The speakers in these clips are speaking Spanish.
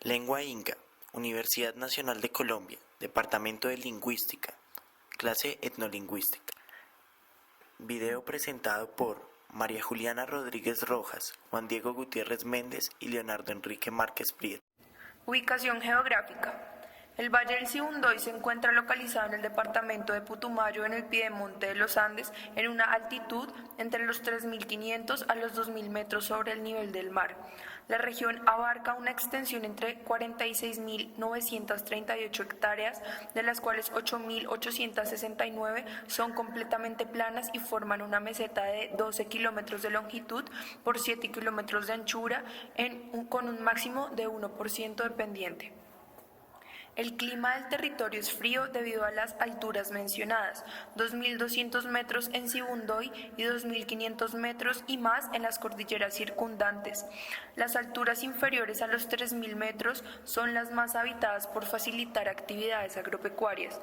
Lengua Inga, Universidad Nacional de Colombia, Departamento de Lingüística, clase Etnolingüística. Video presentado por María Juliana Rodríguez Rojas, Juan Diego Gutiérrez Méndez y Leonardo Enrique Márquez Prieto. Ubicación geográfica. El Valle del Sibundoy se encuentra localizado en el departamento de Putumayo, en el piedemonte de los Andes, en una altitud entre los 3.500 a los 2.000 metros sobre el nivel del mar. La región abarca una extensión entre 46.938 hectáreas, de las cuales 8.869 son completamente planas y forman una meseta de 12 kilómetros de longitud por 7 kilómetros de anchura, con un máximo de 1% de pendiente. El clima del territorio es frío debido a las alturas mencionadas, 2.200 metros en Sibundoy y 2.500 metros y más en las cordilleras circundantes. Las alturas inferiores a los 3.000 metros son las más habitadas por facilitar actividades agropecuarias.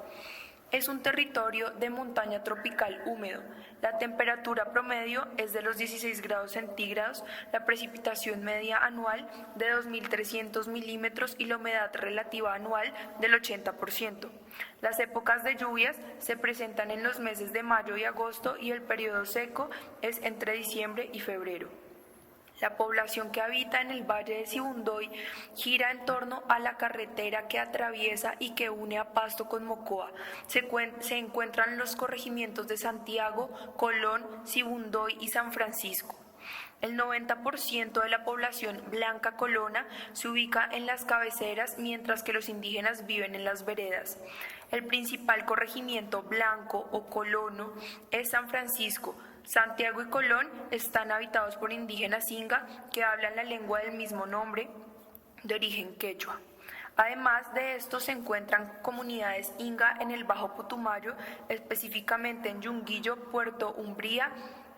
Es un territorio de montaña tropical húmedo. La temperatura promedio es de los 16 grados centígrados, la precipitación media anual de 2.300 milímetros y la humedad relativa anual del 80%. Las épocas de lluvias se presentan en los meses de mayo y agosto y el periodo seco es entre diciembre y febrero. La población que habita en el Valle de Sibundoy gira en torno a la carretera que atraviesa y que une a Pasto con Mocoa. Se encuentran los corregimientos de Santiago, Colón, Sibundoy y San Francisco. El 90% de la población blanca colona se ubica en las cabeceras, mientras que los indígenas viven en las veredas. El principal corregimiento blanco o colono es San Francisco. Santiago y Colón están habitados por indígenas inga que hablan la lengua del mismo nombre, de origen quechua. Además de esto se encuentran comunidades inga en el Bajo Putumayo, específicamente en Yunguillo, Puerto Umbría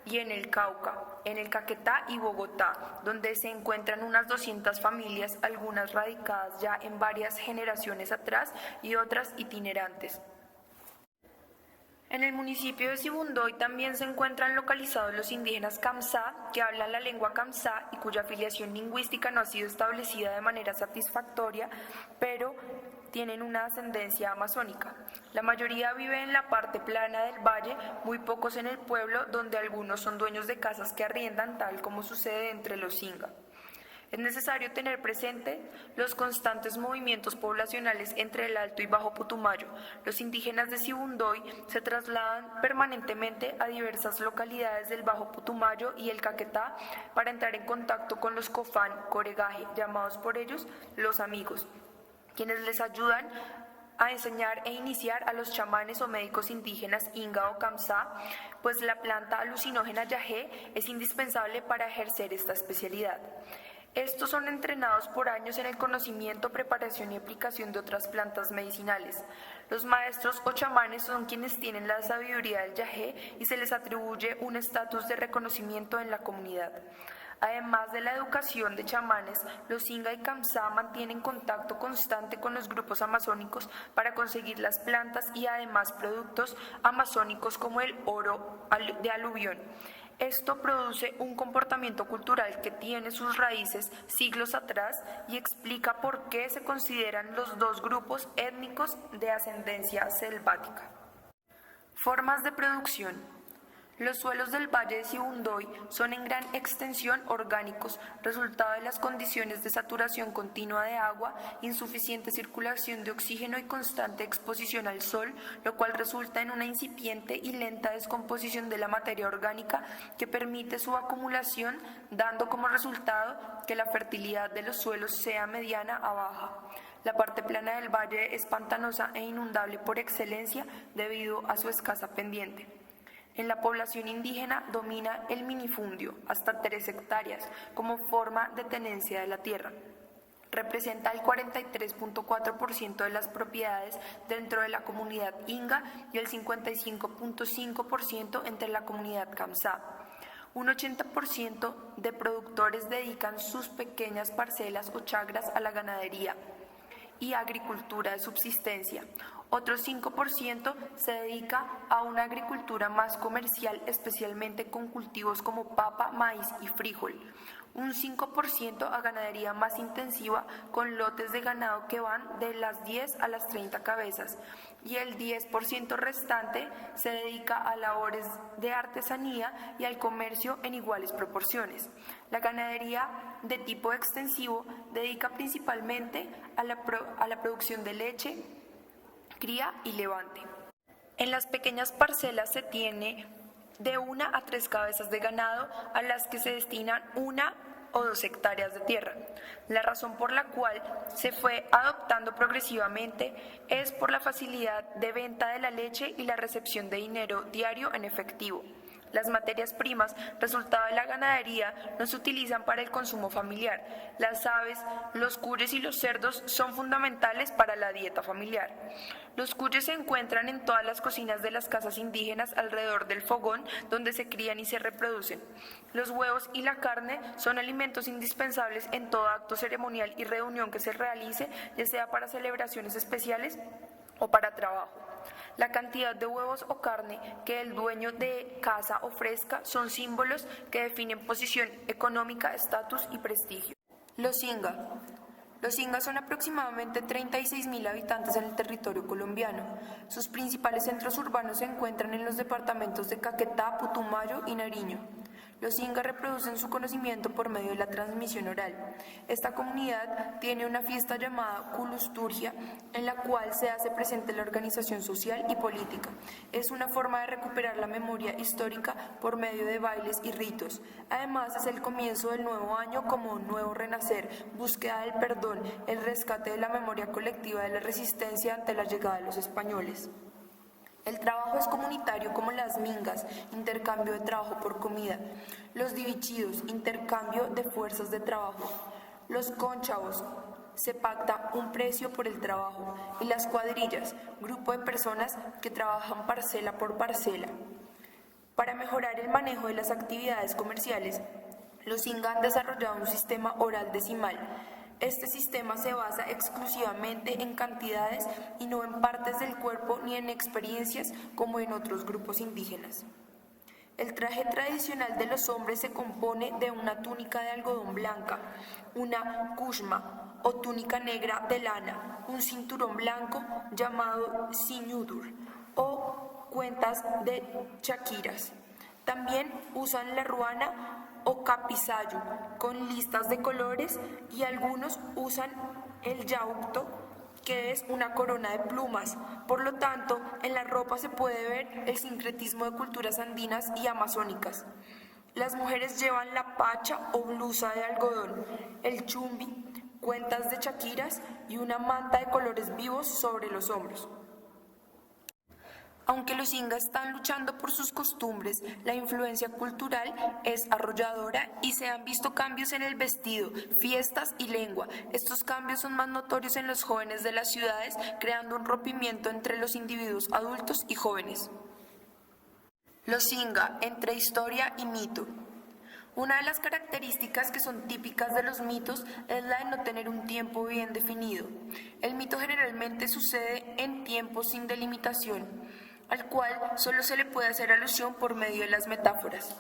y en el Cauca, en el Caquetá y Bogotá, donde se encuentran unas 200 familias, algunas radicadas ya en varias generaciones atrás y otras itinerantes. En el municipio de Sibundoy también se encuentran localizados los indígenas Kamsá, que hablan la lengua Kamsá y cuya afiliación lingüística no ha sido establecida de manera satisfactoria, pero tienen una ascendencia amazónica. La mayoría vive en la parte plana del valle, muy pocos en el pueblo, donde algunos son dueños de casas que arriendan, tal como sucede entre los inga. Es necesario tener presente los constantes movimientos poblacionales entre el Alto y Bajo Putumayo. Los indígenas de Sibundoy se trasladan permanentemente a diversas localidades del Bajo Putumayo y el Caquetá para entrar en contacto con los Cofán, Coregaje, llamados por ellos los amigos, quienes les ayudan a enseñar e iniciar a los chamanes o médicos indígenas Inga o Kamsá, pues la planta alucinógena yagé es indispensable para ejercer esta especialidad. Estos son entrenados por años en el conocimiento, preparación y aplicación de otras plantas medicinales. Los maestros o chamanes son quienes tienen la sabiduría del yagé y se les atribuye un estatus de reconocimiento en la comunidad. Además de la educación de chamanes, los Inga y Kamsá mantienen contacto constante con los grupos amazónicos para conseguir las plantas y además productos amazónicos como el oro de aluvión. Esto produce un comportamiento cultural que tiene sus raíces siglos atrás y explica por qué se consideran los dos grupos étnicos de ascendencia selvática. Formas de producción. Los suelos del Valle de Sibundoy son en gran extensión orgánicos, resultado de las condiciones de saturación continua de agua, insuficiente circulación de oxígeno y constante exposición al sol, lo cual resulta en una incipiente y lenta descomposición de la materia orgánica que permite su acumulación, dando como resultado que la fertilidad de los suelos sea mediana a baja. La parte plana del valle es pantanosa e inundable por excelencia debido a su escasa pendiente. En la población indígena domina el minifundio, hasta 3 hectáreas, como forma de tenencia de la tierra. Representa el 43.4% de las propiedades dentro de la comunidad inga y el 55.5% entre la comunidad Kamsá. Un 80% de productores dedican sus pequeñas parcelas o chacras a la ganadería y agricultura de subsistencia. Otro 5% se dedica a una agricultura más comercial, especialmente con cultivos como papa, maíz y frijol. Un 5% a ganadería más intensiva con lotes de ganado que van de las 10 a las 30 cabezas. Y el 10% restante se dedica a labores de artesanía y al comercio en iguales proporciones. La ganadería de tipo extensivo dedica principalmente a la producción de leche, cría y levante. En las pequeñas parcelas se tiene de 1 a 3 cabezas de ganado a las que se destinan 1 o 2 hectáreas de tierra. La razón por la cual se fue adoptando progresivamente es por la facilidad de venta de la leche y la recepción de dinero diario en efectivo. Las materias primas, resultado de la ganadería, no se utilizan para el consumo familiar. Las aves, los cuyes y los cerdos son fundamentales para la dieta familiar. Los cuyes se encuentran en todas las cocinas de las casas indígenas alrededor del fogón donde se crían y se reproducen. Los huevos y la carne son alimentos indispensables en todo acto ceremonial y reunión que se realice, ya sea para celebraciones especiales o para trabajo. La cantidad de huevos o carne que el dueño de casa ofrezca son símbolos que definen posición económica, estatus y prestigio. Los Inga. Los Inga son aproximadamente 36.000 habitantes en el territorio colombiano. Sus principales centros urbanos se encuentran en los departamentos de Caquetá, Putumayo y Nariño. Los Inga reproducen su conocimiento por medio de la transmisión oral. Esta comunidad tiene una fiesta llamada Culusturgia, en la cual se hace presente la organización social y política. Es una forma de recuperar la memoria histórica por medio de bailes y ritos. Además, es el comienzo del nuevo año como un nuevo renacer, búsqueda del perdón, el rescate de la memoria colectiva de la resistencia ante la llegada de los españoles. El trabajo es comunitario como las mingas, intercambio de trabajo por comida. Los divichidos, intercambio de fuerzas de trabajo. Los cónchavos, se pacta un precio por el trabajo. Y las cuadrillas, grupo de personas que trabajan parcela por parcela. Para mejorar el manejo de las actividades comerciales, los Inga han desarrollado un sistema oral decimal. Este sistema se basa exclusivamente en cantidades y no en partes del cuerpo ni en experiencias como en otros grupos indígenas. El traje tradicional de los hombres se compone de una túnica de algodón blanca, una kushma o túnica negra de lana, un cinturón blanco llamado siñudur o cuentas de chaquiras. También usan la ruana o capizayo con listas de colores y algunos usan el yaucto, que es una corona de plumas. Por lo tanto, en la ropa se puede ver el sincretismo de culturas andinas y amazónicas. Las mujeres llevan la pacha o blusa de algodón, el chumbi, cuentas de chaquiras y una manta de colores vivos sobre los hombros. Aunque los Inga están luchando por sus costumbres, la influencia cultural es arrolladora y se han visto cambios en el vestido, fiestas y lengua. Estos cambios son más notorios en los jóvenes de las ciudades, creando un rompimiento entre los individuos adultos y jóvenes. Los Inga, entre historia y mito. Una de las características que son típicas de los mitos es la de no tener un tiempo bien definido. El mito generalmente sucede en tiempos sin delimitación, al cual solo se le puede hacer alusión por medio de las metáforas.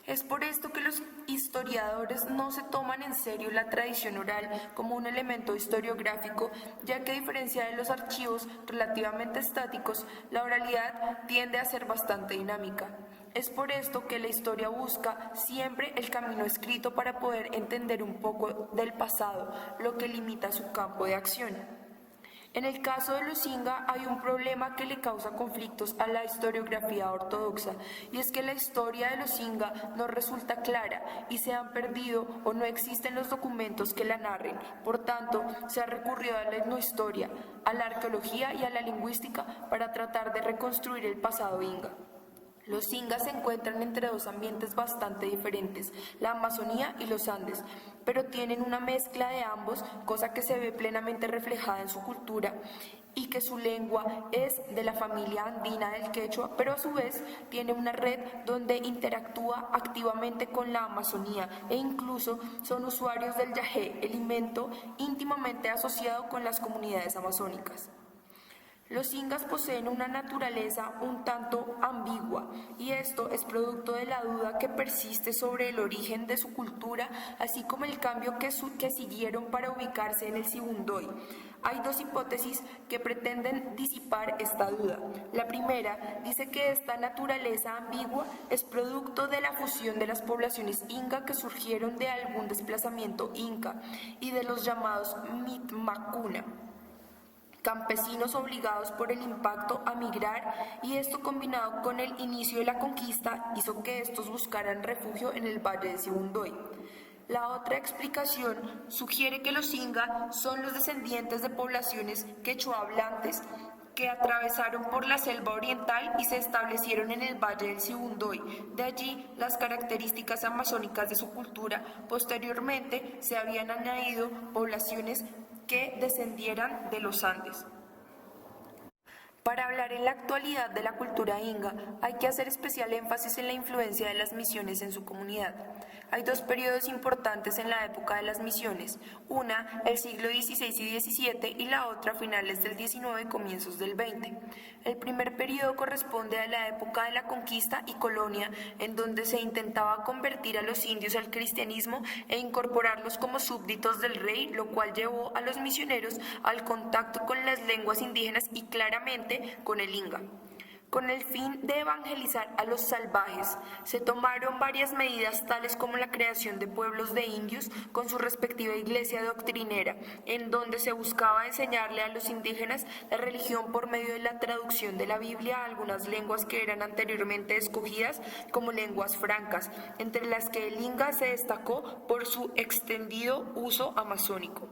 Es por esto que los historiadores no se toman en serio la tradición oral como un elemento historiográfico, ya que a diferencia de los archivos relativamente estáticos, la oralidad tiende a ser bastante dinámica. Es por esto que la historia busca siempre el camino escrito para poder entender un poco del pasado, lo que limita su campo de acción. En el caso de los Inga hay un problema que le causa conflictos a la historiografía ortodoxa, y es que la historia de los Inga no resulta clara y se han perdido o no existen los documentos que la narren. Por tanto, se ha recurrido a la etnohistoria, a la arqueología y a la lingüística para tratar de reconstruir el pasado Inga. Los Inga se encuentran entre dos ambientes bastante diferentes, la Amazonía y los Andes, pero tienen una mezcla de ambos, cosa que se ve plenamente reflejada en su cultura y que su lengua es de la familia andina del quechua, pero a su vez tiene una red donde interactúa activamente con la Amazonía e incluso son usuarios del yagé, alimento íntimamente asociado con las comunidades amazónicas. Los ingas poseen una naturaleza un tanto ambigua, y esto es producto de la duda que persiste sobre el origen de su cultura, así como el cambio que siguieron para ubicarse en el Sibundoy. Hay dos hipótesis que pretenden disipar esta duda. La primera dice que esta naturaleza ambigua es producto de la fusión de las poblaciones inca que surgieron de algún desplazamiento inca y de los llamados Mitmacuna, campesinos obligados por el impacto a migrar, y esto combinado con el inicio de la conquista hizo que estos buscaran refugio en el Valle de Sibundoy. La otra explicación sugiere que los inga son los descendientes de poblaciones quechua hablantes que atravesaron por la selva oriental y se establecieron en el Valle del Sibundoy. De allí las características amazónicas de su cultura. Posteriormente se habían añadido poblaciones que descendieran de los Andes. Para hablar en la actualidad de la cultura inga, hay que hacer especial énfasis en la influencia de las misiones en su comunidad. Hay dos periodos importantes en la época de las misiones, una el siglo XVI y XVII y la otra finales del XIX y comienzos del XX. El primer periodo corresponde a la época de la conquista y colonia, en donde se intentaba convertir a los indios al cristianismo e incorporarlos como súbditos del rey, lo cual llevó a los misioneros al contacto con las lenguas indígenas y claramente con el inga. Con el fin de evangelizar a los salvajes, se tomaron varias medidas tales como la creación de pueblos de indios con su respectiva iglesia doctrinera, en donde se buscaba enseñarle a los indígenas la religión por medio de la traducción de la Biblia a algunas lenguas que eran anteriormente escogidas como lenguas francas, entre las que el inga se destacó por su extendido uso amazónico.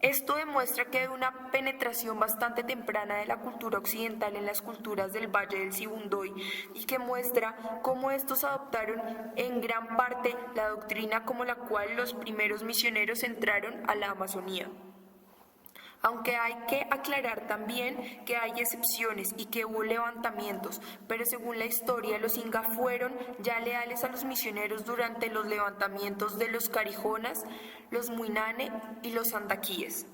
Esto demuestra que hay una penetración bastante temprana de la cultura occidental en las culturas del Valle del Sibundoy y que muestra cómo estos adoptaron en gran parte la doctrina como la cual los primeros misioneros entraron a la Amazonía. Aunque hay que aclarar también que hay excepciones y que hubo levantamientos, pero según la historia los inga fueron ya leales a los misioneros durante los levantamientos de los Carijonas, los Muinane y los Andaquíes.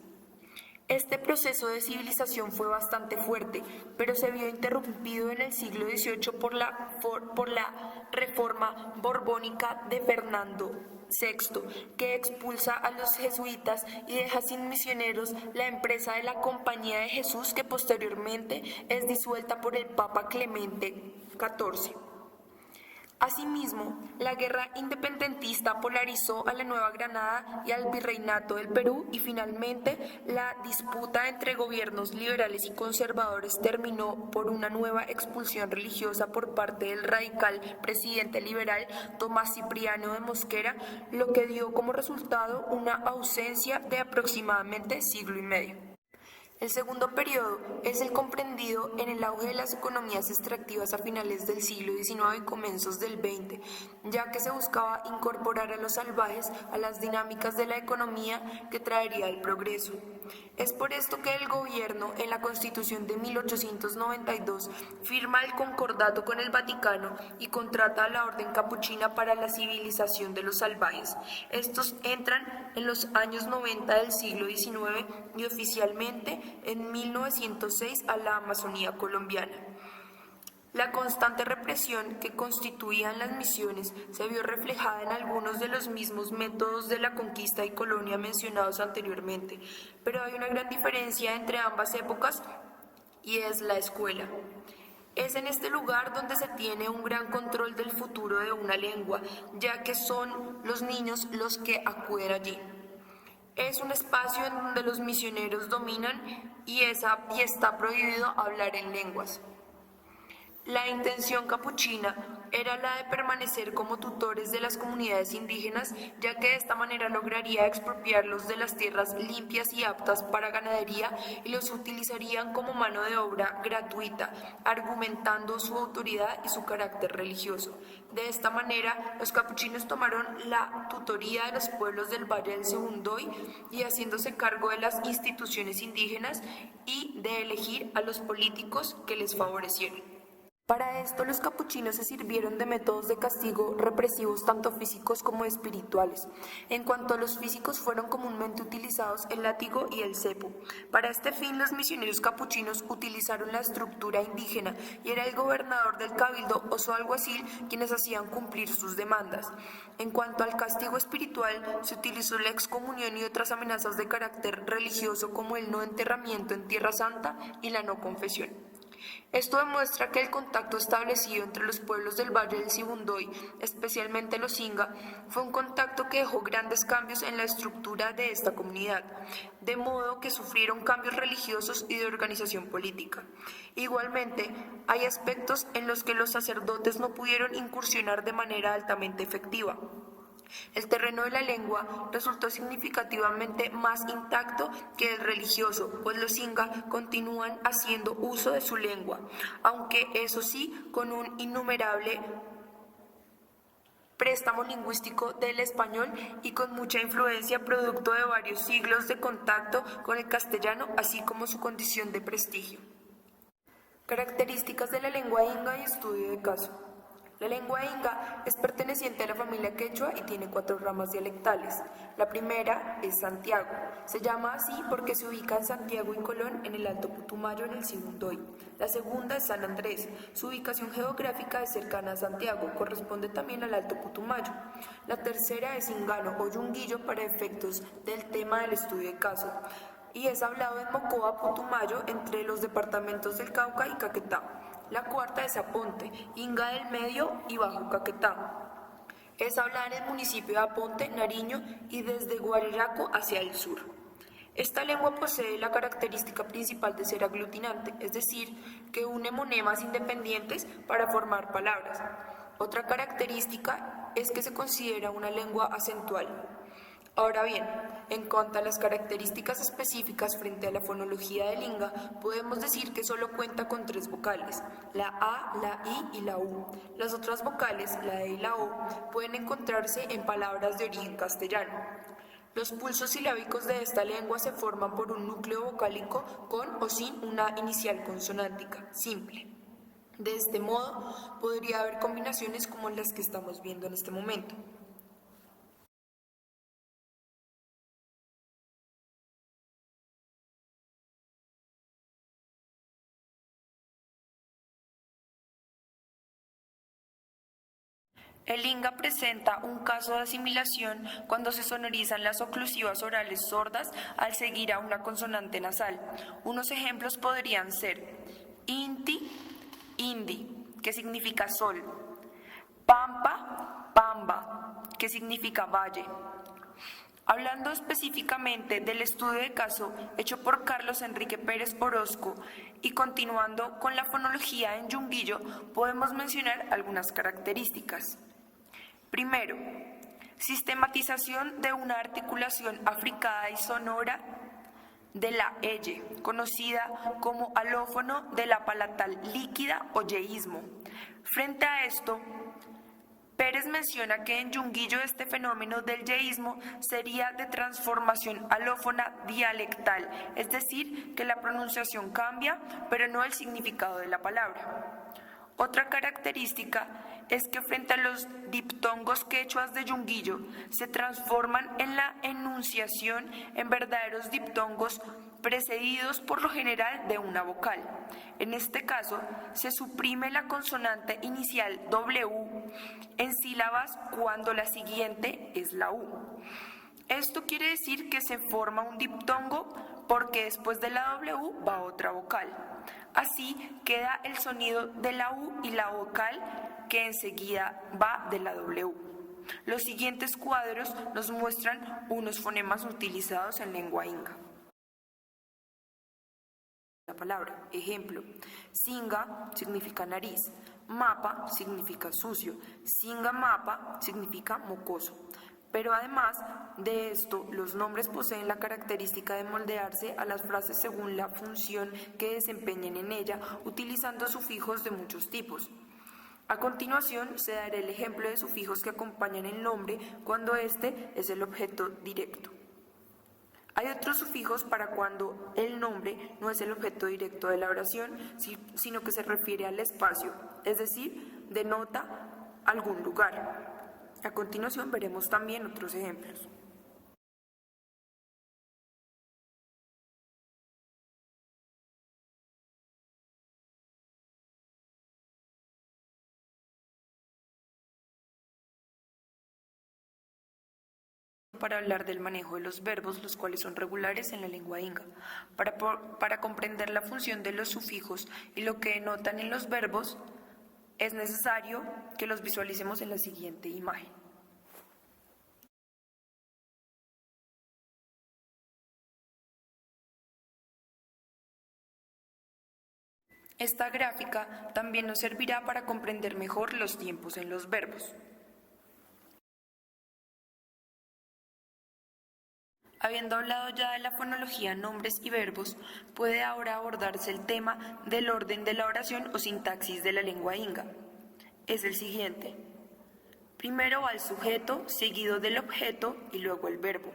Este proceso de civilización fue bastante fuerte, pero se vio interrumpido en el siglo XVIII por la reforma borbónica de Fernando VI, que expulsa a los jesuitas y deja sin misioneros la empresa de la Compañía de Jesús, que posteriormente es disuelta por el Papa Clemente XIV. Asimismo, la guerra independentista polarizó a la Nueva Granada y al Virreinato del Perú, y finalmente la disputa entre gobiernos liberales y conservadores terminó por una nueva expulsión religiosa por parte del radical presidente liberal Tomás Cipriano de Mosquera, lo que dio como resultado una ausencia de aproximadamente siglo y medio. El segundo periodo es el comprendido en el auge de las economías extractivas a finales del siglo XIX y comienzos del XX, ya que se buscaba incorporar a los salvajes a las dinámicas de la economía que traería el progreso. Es por esto que el gobierno, en la Constitución de 1892, firma el concordato con el Vaticano y contrata a la Orden Capuchina para la civilización de los salvajes. Estos entran en los años 90 del siglo XIX y oficialmente en 1906 a la Amazonía colombiana. La constante represión que constituían las misiones se vio reflejada en algunos de los mismos métodos de la conquista y colonia mencionados anteriormente, pero hay una gran diferencia entre ambas épocas y es la escuela. Es en este lugar donde se tiene un gran control del futuro de una lengua, ya que son los niños los que acuden allí. Es un espacio en donde los misioneros dominan y está prohibido hablar en lenguas. La intención capuchina era la de permanecer como tutores de las comunidades indígenas, ya que de esta manera lograría expropiarlos de las tierras limpias y aptas para ganadería y los utilizarían como mano de obra gratuita, argumentando su autoridad y su carácter religioso. De esta manera, los capuchinos tomaron la tutoría de los pueblos del Valle del Sibundoy y haciéndose cargo de las instituciones indígenas y de elegir a los políticos que les favorecieran. Para esto, los capuchinos se sirvieron de métodos de castigo represivos tanto físicos como espirituales. En cuanto a los físicos, fueron comúnmente utilizados el látigo y el cepo. Para este fin, los misioneros capuchinos utilizaron la estructura indígena y era el gobernador del cabildo o su alguacil quienes hacían cumplir sus demandas. En cuanto al castigo espiritual, se utilizó la excomunión y otras amenazas de carácter religioso como el no enterramiento en Tierra Santa y la no confesión. Esto demuestra que el contacto establecido entre los pueblos del Valle del Sibundoy, especialmente los Inga, fue un contacto que dejó grandes cambios en la estructura de esta comunidad, de modo que sufrieron cambios religiosos y de organización política. Igualmente, hay aspectos en los que los sacerdotes no pudieron incursionar de manera altamente efectiva. El terreno de la lengua resultó significativamente más intacto que el religioso, pues los Inga continúan haciendo uso de su lengua, aunque eso sí, con un innumerable préstamo lingüístico del español y con mucha influencia producto de varios siglos de contacto con el castellano, así como su condición de prestigio. Características de la lengua inga y estudio de caso. La lengua inga es perteneciente a la familia quechua y tiene 4 ramas dialectales. La primera es Santiago. Se llama así porque se ubica en Santiago y Colón en el Alto Putumayo en el Sibundoy. La segunda es San Andrés. Su ubicación geográfica es cercana a Santiago, corresponde también al Alto Putumayo. La tercera es Ingano o Yunguillo para efectos del tema del estudio de caso, y es hablado en Mocoa, Putumayo, entre los departamentos del Cauca y Caquetá. La cuarta es Aponte, Inga del Medio y Bajo Caquetá. Es hablada en el municipio de Aponte, Nariño y desde Guariraco hacia el sur. Esta lengua posee la característica principal de ser aglutinante, es decir, que une monemas independientes para formar palabras. Otra característica es que se considera una lengua acentual. Ahora bien, en cuanto a las características específicas frente a la fonología del inga, podemos decir que solo cuenta con 3 vocales, la A, la I y la U. Las otras vocales, la E y la O, pueden encontrarse en palabras de origen castellano. Los pulsos silábicos de esta lengua se forman por un núcleo vocálico con o sin una inicial consonántica, simple. De este modo, podría haber combinaciones como las que estamos viendo en este momento. El inga presenta un caso de asimilación cuando se sonorizan las oclusivas orales sordas al seguir a una consonante nasal. Unos ejemplos podrían ser inti, indi, que significa sol, pampa, pamba, que significa valle. Hablando específicamente del estudio de caso hecho por Carlos Enrique Pérez Orozco y continuando con la fonología en Yunguillo, podemos mencionar algunas características. Primero, sistematización de una articulación africada y sonora de la elle, conocida como alófono de la palatal líquida o yeísmo. Frente a esto, Pérez menciona que en Yunguillo este fenómeno del yeísmo sería de transformación alófona dialectal, es decir, que la pronunciación cambia, pero no el significado de la palabra. Otra característica es que frente a los diptongos quechuas de Yunguillo se transforman en la enunciación en verdaderos diptongos precedidos por lo general de una vocal. En este caso, se suprime la consonante inicial W en sílabas cuando la siguiente es la U. Esto quiere decir que se forma un diptongo porque después de la W va otra vocal. Así queda el sonido de la U y la vocal que enseguida va de la W. Los siguientes cuadros nos muestran unos fonemas utilizados en lengua inga. La palabra, ejemplo, singa significa nariz, mapa significa sucio, singa mapa significa mocoso. Pero además de esto, los nombres poseen la característica de moldearse a las frases según la función que desempeñen en ella, utilizando sufijos de muchos tipos. A continuación, se dará el ejemplo de sufijos que acompañan el nombre cuando éste es el objeto directo. Hay otros sufijos para cuando el nombre no es el objeto directo de la oración, sino que se refiere al espacio, es decir, denota algún lugar. A continuación veremos también otros ejemplos. Para hablar del manejo de los verbos, los cuales son regulares en la lengua inga. Para comprender la función de los sufijos y lo que denotan en los verbos, es necesario que los visualicemos en la siguiente imagen. Esta gráfica también nos servirá para comprender mejor los tiempos en los verbos. Habiendo hablado ya de la fonología, nombres y verbos, puede ahora abordarse el tema del orden de la oración o sintaxis de la lengua inga. Es el siguiente. Primero va el sujeto, seguido del objeto y luego el verbo.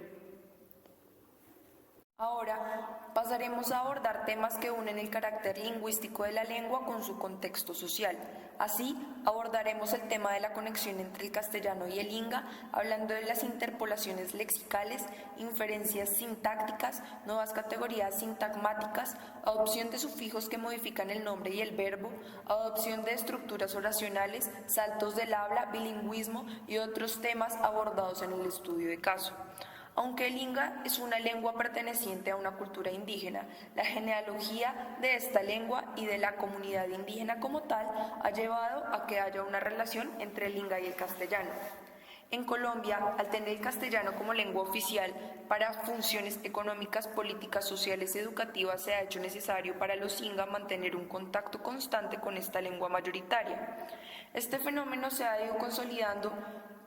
Ahora pasaremos a abordar temas que unen el carácter lingüístico de la lengua con su contexto social. Así, abordaremos el tema de la conexión entre el castellano y el inga, hablando de las interpolaciones lexicales, inferencias sintácticas, nuevas categorías sintagmáticas, adopción de sufijos que modifican el nombre y el verbo, adopción de estructuras oracionales, saltos del habla, bilingüismo y otros temas abordados en el estudio de caso. Aunque el inga es una lengua perteneciente a una cultura indígena, la genealogía de esta lengua y de la comunidad indígena como tal ha llevado a que haya una relación entre el inga y el castellano. En Colombia, al tener el castellano como lengua oficial para funciones económicas, políticas, sociales y educativas, se ha hecho necesario para los inga mantener un contacto constante con esta lengua mayoritaria. Este fenómeno se ha ido consolidando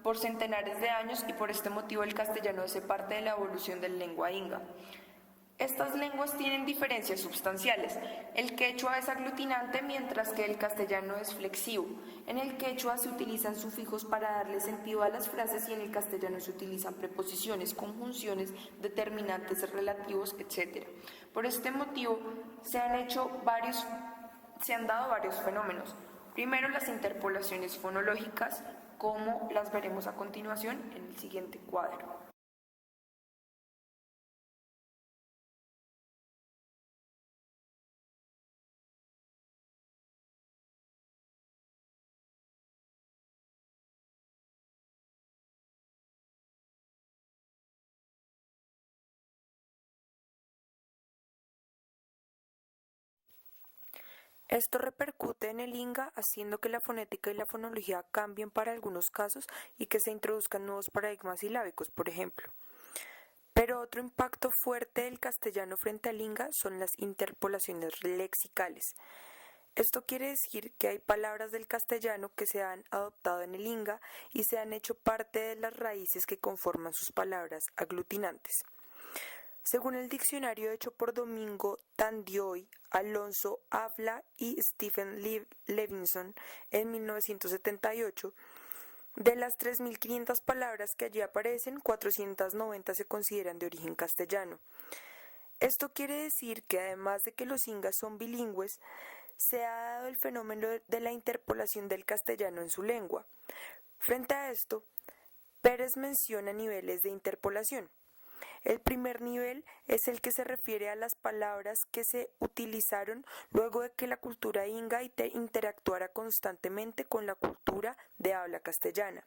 por centenares de años y por este motivo el castellano hace parte de la evolución de la lengua inga. Estas lenguas tienen diferencias sustanciales. El quechua es aglutinante mientras que el castellano es flexivo. En el quechua se utilizan sufijos para darle sentido a las frases y en el castellano se utilizan preposiciones, conjunciones, determinantes relativos, etc. Por este motivo se han dado varios fenómenos. Primero, las interpolaciones fonológicas, como las veremos a continuación en el siguiente cuadro. Esto repercute en el inga, haciendo que la fonética y la fonología cambien para algunos casos y que se introduzcan nuevos paradigmas silábicos, por ejemplo. Pero otro impacto fuerte del castellano frente al inga son las interpolaciones lexicales. Esto quiere decir que hay palabras del castellano que se han adoptado en el inga y se han hecho parte de las raíces que conforman sus palabras aglutinantes. Según el diccionario hecho por Domingo Tandioy, Alonso Avla y Stephen Levinson en 1978, de las 3.500 palabras que allí aparecen, 490 se consideran de origen castellano. Esto quiere decir que además de que los ingas son bilingües, se ha dado el fenómeno de la interpolación del castellano en su lengua. Frente a esto, Pérez menciona niveles de interpolación. El primer nivel es el que se refiere a las palabras que se utilizaron luego de que la cultura inga interactuara constantemente con la cultura de habla castellana.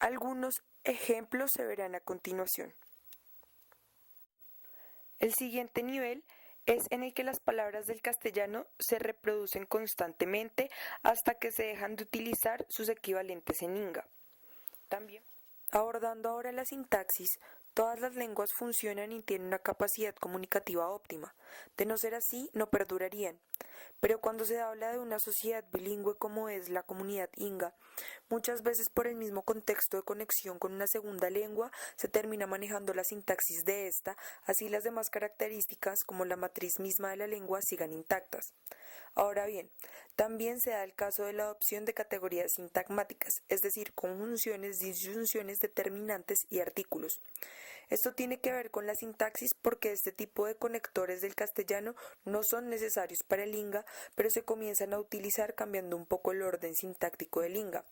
Algunos ejemplos se verán a continuación. El siguiente nivel es en el que las palabras del castellano se reproducen constantemente hasta que se dejan de utilizar sus equivalentes en inga. También, abordando ahora la sintaxis, todas las lenguas funcionan y tienen una capacidad comunicativa óptima. De no ser así, no perdurarían. Pero cuando se habla de una sociedad bilingüe como es la comunidad inga, muchas veces por el mismo contexto de conexión con una segunda lengua, se termina manejando la sintaxis de esta, así las demás características como la matriz misma de la lengua sigan intactas. Ahora bien, también se da el caso de la adopción de categorías sintagmáticas, es decir, conjunciones, disyunciones, determinantes y artículos. Esto tiene que ver con la sintaxis porque este tipo de conectores del castellano no son necesarios para el inga, pero se comienzan a utilizar cambiando un poco el orden sintáctico del inga.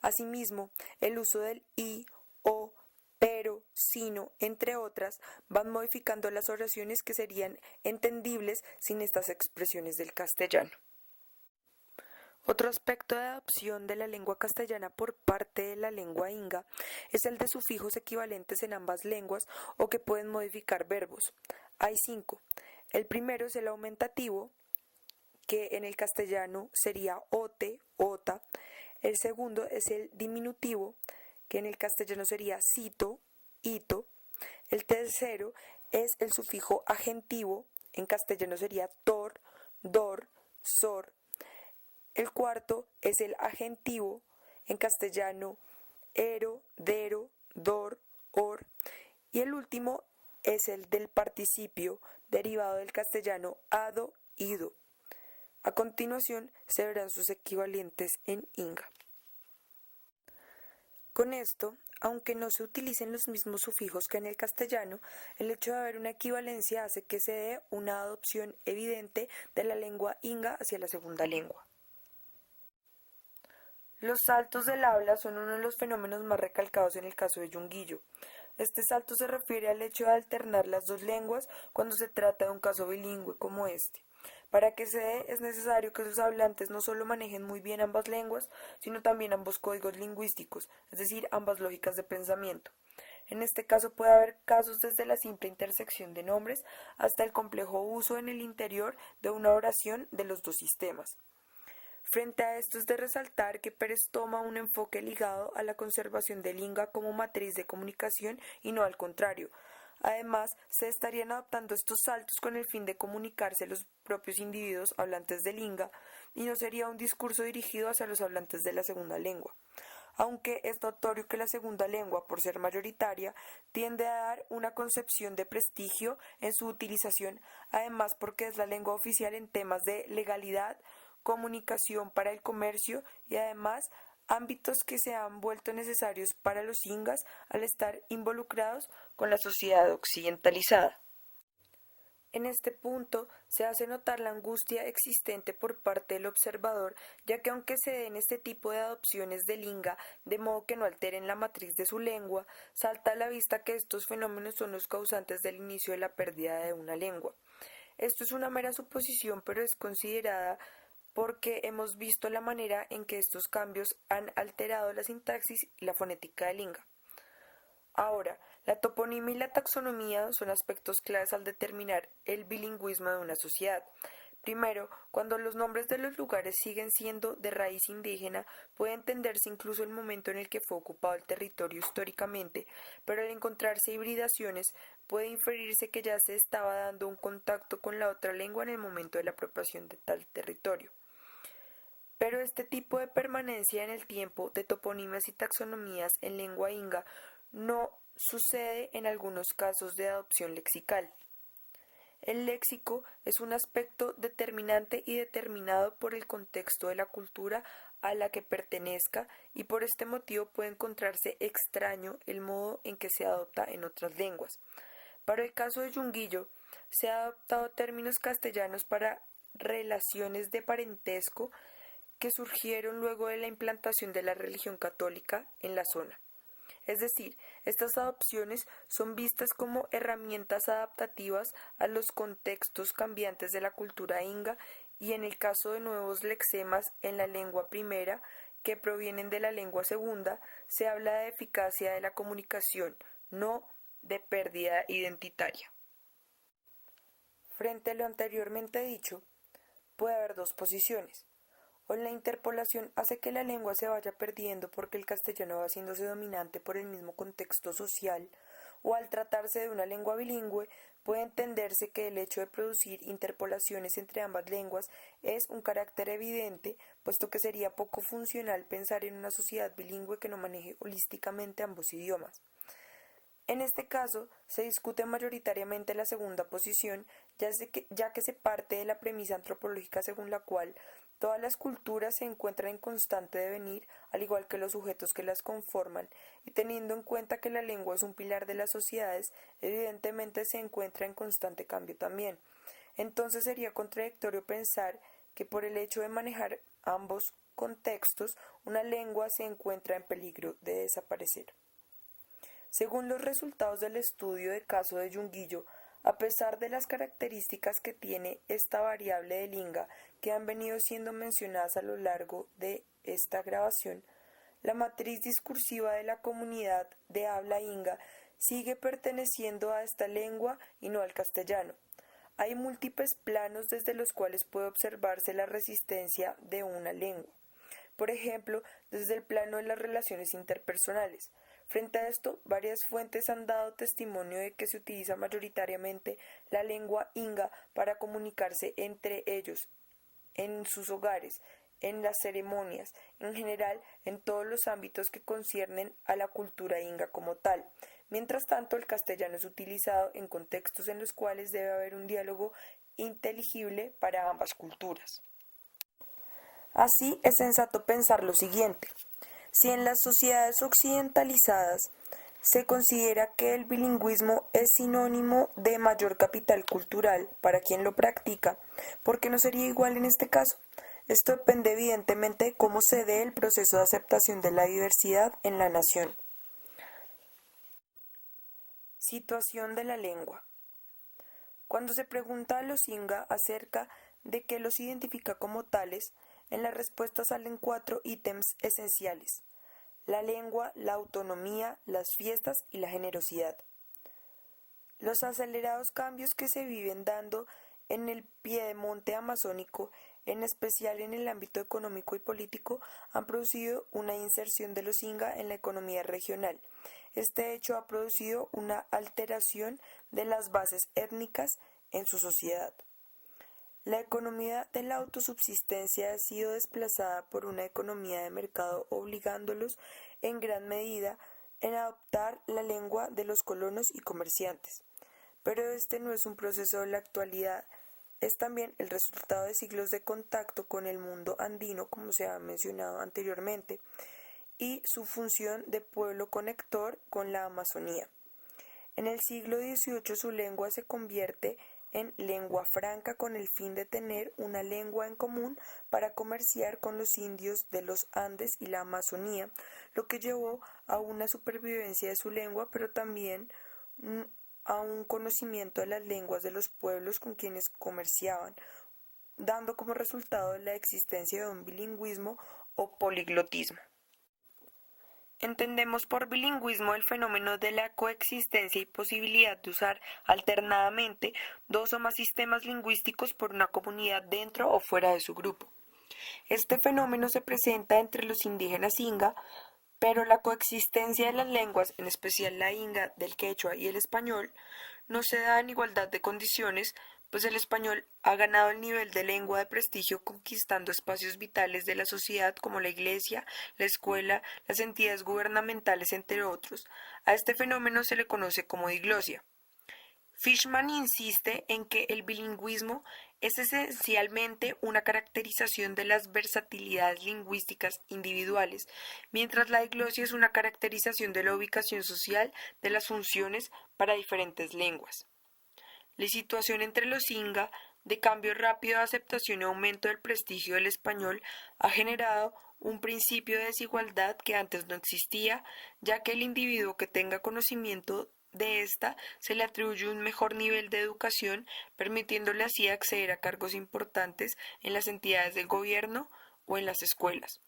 Asimismo, el uso del i, o, pero, sino, entre otras, van modificando las oraciones que serían entendibles sin estas expresiones del castellano. Otro aspecto de adopción de la lengua castellana por parte de la lengua inga es el de sufijos equivalentes en ambas lenguas o que pueden modificar verbos. Hay 5. El primero es el aumentativo, que en el castellano sería ote, ota. El segundo es el diminutivo, que en el castellano sería cito, ito. El tercero es el sufijo agentivo, en castellano sería tor, dor, sor. El cuarto es el agentivo, en castellano ero, dero, dor, or. Y el último es el del participio, derivado del castellano ado, ido. A continuación se verán sus equivalentes en inga. Con esto, aunque no se utilicen los mismos sufijos que en el castellano, el hecho de haber una equivalencia hace que se dé una adopción evidente de la lengua inga hacia la segunda lengua. Los saltos del habla son uno de los fenómenos más recalcados en el caso de Yunguillo. Este salto se refiere al hecho de alternar las dos lenguas cuando se trata de un caso bilingüe como este. Para que se dé, es necesario que sus hablantes no solo manejen muy bien ambas lenguas, sino también ambos códigos lingüísticos, es decir, ambas lógicas de pensamiento. En este caso puede haber casos desde la simple intersección de nombres hasta el complejo uso en el interior de una oración de los dos sistemas. Frente a esto es de resaltar que Pérez toma un enfoque ligado a la conservación del inga como matriz de comunicación y no al contrario. Además, se estarían adoptando estos saltos con el fin de comunicarse los propios individuos hablantes del inga y no sería un discurso dirigido hacia los hablantes de la segunda lengua. Aunque es notorio que la segunda lengua, por ser mayoritaria, tiende a dar una concepción de prestigio en su utilización, además porque es la lengua oficial en temas de legalidad, comunicación para el comercio y además ámbitos que se han vuelto necesarios para los ingas al estar involucrados con la sociedad occidentalizada. En este punto se hace notar la angustia existente por parte del observador, ya que aunque se den este tipo de adopciones del inga de modo que no alteren la matriz de su lengua, salta a la vista que estos fenómenos son los causantes del inicio de la pérdida de una lengua. Esto es una mera suposición, pero es considerada porque hemos visto la manera en que estos cambios han alterado la sintaxis y la fonética del inga. Ahora, la toponimia y la taxonomía son aspectos claves al determinar el bilingüismo de una sociedad. Primero, cuando los nombres de los lugares siguen siendo de raíz indígena, puede entenderse incluso el momento en el que fue ocupado el territorio históricamente, pero al encontrarse hibridaciones, puede inferirse que ya se estaba dando un contacto con la otra lengua en el momento de la apropiación de tal territorio. Pero este tipo de permanencia en el tiempo de toponimias y taxonomías en lengua inga no sucede en algunos casos de adopción lexical. El léxico es un aspecto determinante y determinado por el contexto de la cultura a la que pertenezca y por este motivo puede encontrarse extraño el modo en que se adopta en otras lenguas. Para el caso de Yunguillo, se han adoptado términos castellanos para relaciones de parentesco que surgieron luego de la implantación de la religión católica en la zona. Es decir, estas adopciones son vistas como herramientas adaptativas a los contextos cambiantes de la cultura inga y en el caso de nuevos lexemas en la lengua primera que provienen de la lengua segunda, se habla de eficacia de la comunicación, no de pérdida identitaria. Frente a lo anteriormente dicho, puede haber dos posiciones. O la interpolación hace que la lengua se vaya perdiendo porque el castellano va haciéndose dominante por el mismo contexto social, o al tratarse de una lengua bilingüe, puede entenderse que el hecho de producir interpolaciones entre ambas lenguas es un carácter evidente, puesto que sería poco funcional pensar en una sociedad bilingüe que no maneje holísticamente ambos idiomas. En este caso, se discute mayoritariamente la segunda posición, ya que se parte de la premisa antropológica según la cual Todas las culturas se encuentran en constante devenir, al igual que los sujetos que las conforman, y teniendo en cuenta que la lengua es un pilar de las sociedades, evidentemente se encuentra en constante cambio también. Entonces sería contradictorio pensar que por el hecho de manejar ambos contextos, una lengua se encuentra en peligro de desaparecer. Según los resultados del estudio de caso de Yunguillo, a pesar de las características que tiene esta variable del inga que han venido siendo mencionadas a lo largo de esta grabación, la matriz discursiva de la comunidad de habla inga sigue perteneciendo a esta lengua y no al castellano. Hay múltiples planos desde los cuales puede observarse la resistencia de una lengua. Por ejemplo, desde el plano de las relaciones interpersonales. Frente a esto, varias fuentes han dado testimonio de que se utiliza mayoritariamente la lengua inga para comunicarse entre ellos, en sus hogares, en las ceremonias, en general en todos los ámbitos que conciernen a la cultura inga como tal. Mientras tanto, el castellano es utilizado en contextos en los cuales debe haber un diálogo inteligible para ambas culturas. Así, es sensato pensar lo siguiente. Si en las sociedades occidentalizadas se considera que el bilingüismo es sinónimo de mayor capital cultural para quien lo practica, ¿por qué no sería igual en este caso? Esto depende evidentemente de cómo se dé el proceso de aceptación de la diversidad en la nación. Situación de la lengua. Cuando se pregunta a los inga acerca de qué los identifica como tales, en la respuesta salen 4 ítems esenciales: la lengua, la autonomía, las fiestas y la generosidad. Los acelerados cambios que se viven dando en el piedemonte amazónico, en especial en el ámbito económico y político, han producido una inserción de los inga en la economía regional. Este hecho ha producido una alteración de las bases étnicas en su sociedad. La economía de la autosubsistencia ha sido desplazada por una economía de mercado, obligándolos en gran medida en adoptar la lengua de los colonos y comerciantes. Pero este no es un proceso de la actualidad, es también el resultado de siglos de contacto con el mundo andino, como se ha mencionado anteriormente, y su función de pueblo conector con la Amazonía. En el siglo XVIII su lengua se convierte en lengua franca con el fin de tener una lengua en común para comerciar con los indios de los Andes y la Amazonía, lo que llevó a una supervivencia de su lengua, pero también a un conocimiento de las lenguas de los pueblos con quienes comerciaban, dando como resultado la existencia de un bilingüismo o poliglotismo. Entendemos por bilingüismo el fenómeno de la coexistencia y posibilidad de usar alternadamente dos o más sistemas lingüísticos por una comunidad dentro o fuera de su grupo. Este fenómeno se presenta entre los indígenas inga, pero la coexistencia de las lenguas, en especial la inga, del quechua y el español, no se da en igualdad de condiciones, pues el español ha ganado el nivel de lengua de prestigio conquistando espacios vitales de la sociedad como la iglesia, la escuela, las entidades gubernamentales, entre otros. A este fenómeno se le conoce como diglosia. Fishman insiste en que el bilingüismo es esencialmente una caracterización de las versatilidades lingüísticas individuales, mientras la diglosia es una caracterización de la ubicación social de las funciones para diferentes lenguas. La situación entre los inga, de cambio rápido de aceptación y aumento del prestigio del español, ha generado un principio de desigualdad que antes no existía, ya que el individuo que tenga conocimiento de esta se le atribuye un mejor nivel de educación, permitiéndole así acceder a cargos importantes en las entidades del gobierno o en las escuelas.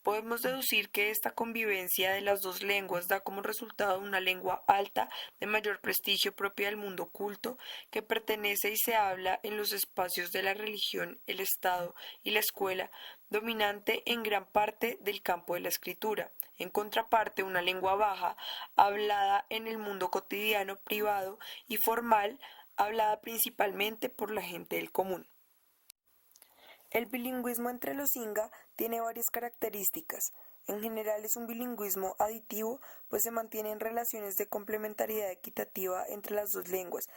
Podemos deducir que esta convivencia de las dos lenguas da como resultado una lengua alta de mayor prestigio propia del mundo culto, que pertenece y se habla en los espacios de la religión, el Estado y la escuela, dominante en gran parte del campo de la escritura. En contraparte, una lengua baja, hablada en el mundo cotidiano, privado y formal, hablada principalmente por la gente del común. El bilingüismo entre los inga tiene varias características. En general es un bilingüismo aditivo, pues se mantienen relaciones de complementariedad equitativa entre las dos lenguas,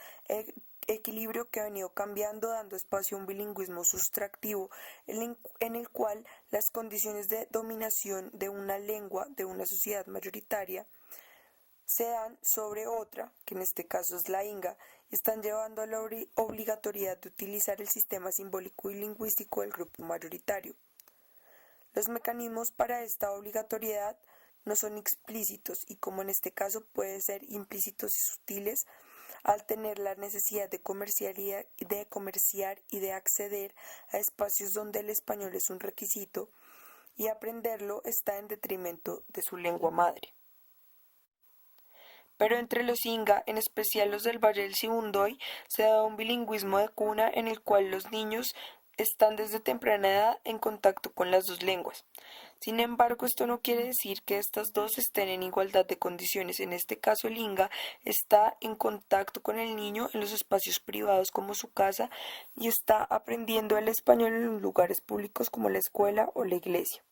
equilibrio que ha venido cambiando, dando espacio a un bilingüismo sustractivo en el cual las condiciones de dominación de una lengua de una sociedad mayoritaria se dan sobre otra, que en este caso es la inga, y están llevando a la obligatoriedad de utilizar el sistema simbólico y lingüístico del grupo mayoritario. Los mecanismos para esta obligatoriedad no son explícitos y, como en este caso, pueden ser implícitos y sutiles, al tener la necesidad de comerciar y de acceder a espacios donde el español es un requisito y aprenderlo está en detrimento de su lengua madre. Pero entre los inga, en especial los del Valle del Sibundoy, se da un bilingüismo de cuna en el cual los niños están desde temprana edad en contacto con las dos lenguas. Sin embargo, esto no quiere decir que estas dos estén en igualdad de condiciones. En este caso, el inga está en contacto con el niño en los espacios privados como su casa y está aprendiendo el español en los lugares públicos como la escuela o la iglesia.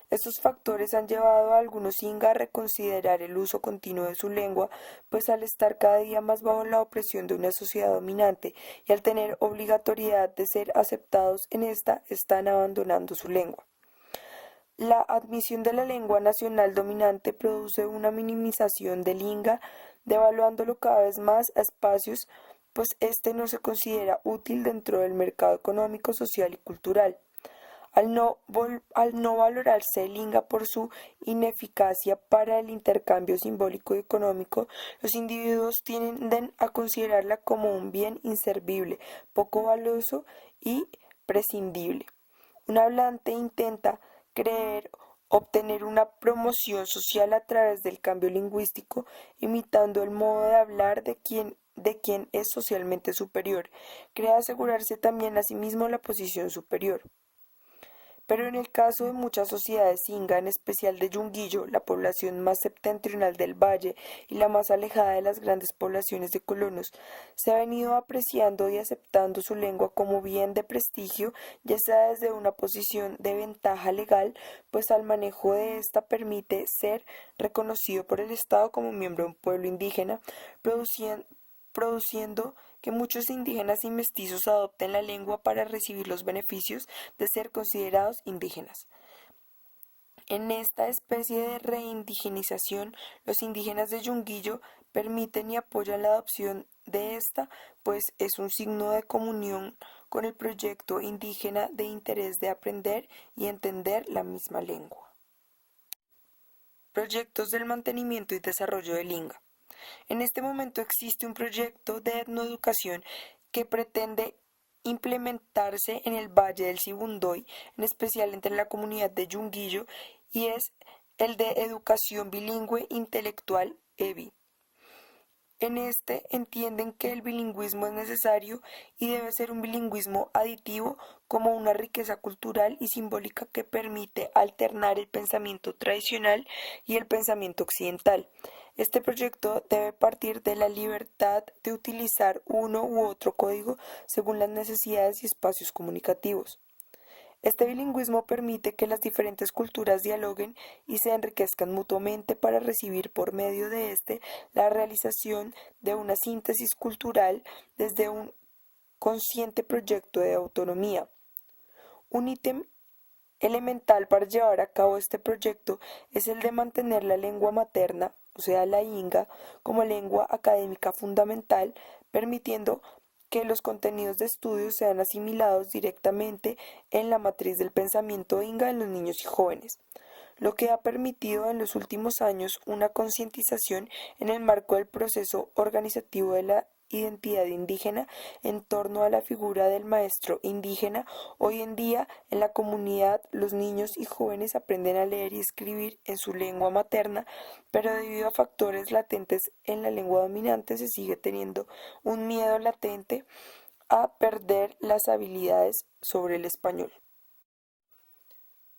Estos factores han llevado a algunos inga a reconsiderar el uso continuo de su lengua, pues al estar cada día más bajo la opresión de una sociedad dominante y al tener obligatoriedad de ser aceptados en esta, están abandonando su lengua. La admisión de la lengua nacional dominante produce una minimización del inga, devaluándolo cada vez más a espacios, pues este no se considera útil dentro del mercado económico, social y cultural. Al no valorarse el inga por su ineficacia para el intercambio simbólico y económico, los individuos tienden a considerarla como un bien inservible, poco valioso y prescindible. Un hablante intenta obtener una promoción social a través del cambio lingüístico, imitando el modo de hablar de quien es socialmente superior. Cree asegurarse también a sí mismo la posición superior. Pero en el caso de muchas sociedades inga, en especial de Yunguillo, la población más septentrional del valle y la más alejada de las grandes poblaciones de colonos, se ha venido apreciando y aceptando su lengua como bien de prestigio, ya sea desde una posición de ventaja legal, pues al manejo de esta permite ser reconocido por el Estado como miembro de un pueblo indígena, produciendo que muchos indígenas y mestizos adopten la lengua para recibir los beneficios de ser considerados indígenas. En esta especie de reindigenización, los indígenas de Yunguillo permiten y apoyan la adopción de esta, pues es un signo de comunión con el proyecto indígena de interés de aprender y entender la misma lengua. Proyectos del mantenimiento y desarrollo del inga. En este momento existe un proyecto de etnoeducación que pretende implementarse en el Valle del Sibundoy, en especial entre la comunidad de Yunguillo, y es el de Educación Bilingüe Intelectual (EBI). En este entienden que el bilingüismo es necesario y debe ser un bilingüismo aditivo como una riqueza cultural y simbólica que permite alternar el pensamiento tradicional y el pensamiento occidental. Este proyecto debe partir de la libertad de utilizar uno u otro código según las necesidades y espacios comunicativos. Este bilingüismo permite que las diferentes culturas dialoguen y se enriquezcan mutuamente para recibir por medio de la realización de una síntesis cultural desde un consciente proyecto de autonomía. Un ítem elemental para llevar a cabo este proyecto es el de mantener la lengua materna, o sea, la inga, como lengua académica fundamental, permitiendo que los contenidos de estudio sean asimilados directamente en la matriz del pensamiento inga en los niños y jóvenes, lo que ha permitido en los últimos años una concientización en el marco del proceso organizativo de la identidad indígena en torno a la figura del maestro indígena. Hoy en día, en la comunidad, los niños y jóvenes aprenden a leer y escribir en su lengua materna, pero debido a factores latentes en la lengua dominante se sigue teniendo un miedo latente a perder las habilidades sobre el español.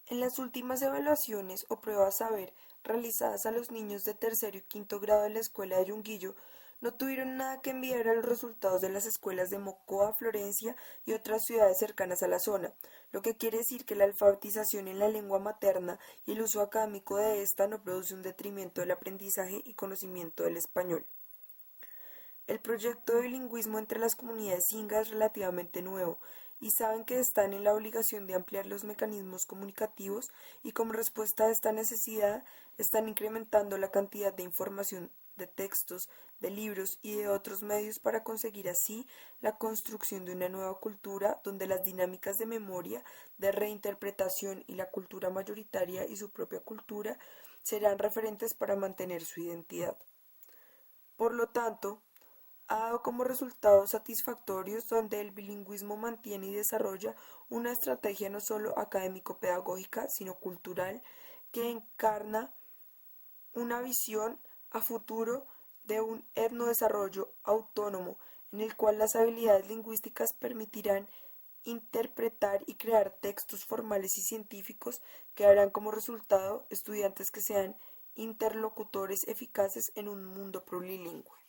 En las últimas evaluaciones o pruebas saber realizadas a los niños de tercero y quinto grado de la escuela de Yunguillo, no tuvieron nada que envidiar a los resultados de las escuelas de Mocoa, Florencia y otras ciudades cercanas a la zona, lo que quiere decir que la alfabetización en la lengua materna y el uso académico de esta no produce un detrimento del aprendizaje y conocimiento del español. El proyecto de bilingüismo entre las comunidades inga es relativamente nuevo y saben que están en la obligación de ampliar los mecanismos comunicativos y como respuesta a esta necesidad están incrementando la cantidad de información de textos, de libros y de otros medios para conseguir así la construcción de una nueva cultura donde las dinámicas de memoria, de reinterpretación y la cultura mayoritaria y su propia cultura serán referentes para mantener su identidad. Por lo tanto, ha dado como resultados satisfactorios donde el bilingüismo mantiene y desarrolla una estrategia no solo académico-pedagógica, sino cultural, que encarna una visión a futuro de un etnodesarrollo autónomo en el cual las habilidades lingüísticas permitirán interpretar y crear textos formales y científicos que darán como resultado estudiantes que sean interlocutores eficaces en un mundo plurilingüe.